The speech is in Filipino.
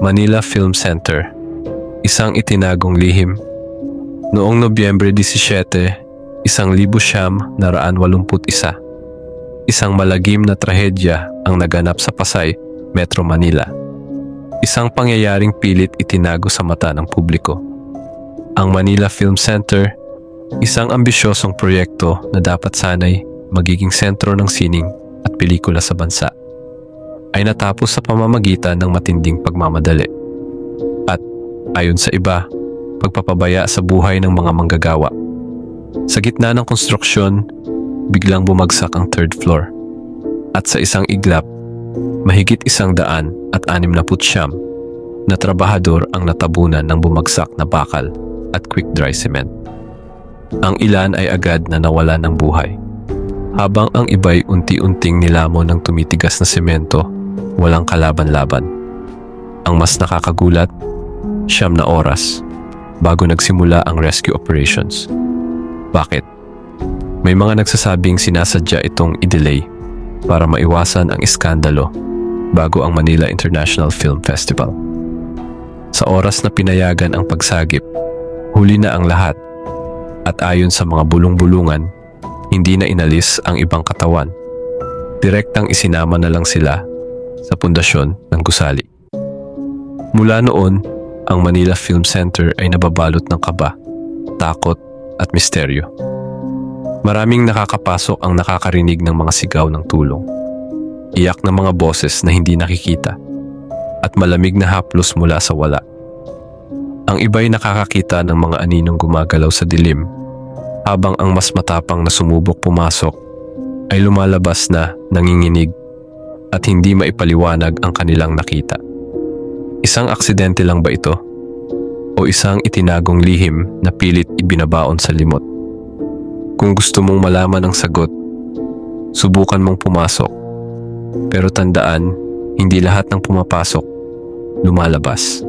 Manila Film Center, isang itinagong lihim. Noong Nobyembre 17, 1981, isang malagim na trahedya ang naganap sa Pasay, Metro Manila. Isang pangyayaring pilit itinago sa mata ng publiko. Ang Manila Film Center, isang ambisyosong proyekto na dapat sanay magiging sentro ng sining at pelikula sa bansa, ay natapos sa pamamagitan ng matinding pagmamadali. At, ayon sa iba, pagpapabaya sa buhay ng mga manggagawa. Sa gitna ng konstruksyon, biglang bumagsak ang third floor. At sa isang iglap, mahigit 169 na trabahador ang natabunan ng bumagsak na bakal at quick-dry cement. Ang ilan ay agad na nawalan ng buhay, habang ang iba'y unti-unting nilamon ng tumitigas na semento, walang kalaban-laban. Ang mas nakakagulat, 9 na oras bago nagsimula ang rescue operations. Bakit? May mga nagsasabing sinasadya itong i-delay para maiwasan ang iskandalo bago ang Manila International Film Festival. Sa oras na pinayagan ang pagsagip, huli na ang lahat, at ayon sa mga bulong-bulungan, hindi na inalis ang ibang katawan. Direktang isinama na lang sila sa pundasyon ng gusali. Mula noon, ang Manila Film Center ay nababalot ng kaba, takot at misteryo. Maraming nakakapasok ang nakakarinig ng mga sigaw ng tulong, iyak ng mga boses na hindi nakikita, at malamig na haplos mula sa wala. Ang iba'y nakakakita ng mga aninong gumagalaw sa dilim, habang ang mas matapang na sumubok pumasok ay lumalabas na nanginginig at hindi maipaliwanag ang kanilang nakita. Isang aksidente lang ba ito? O isang itinagong lihim na pilit ibinabaon sa limot? Kung gusto mong malaman ang sagot, subukan mong pumasok. Pero tandaan, hindi lahat ng pumapasok lumalabas.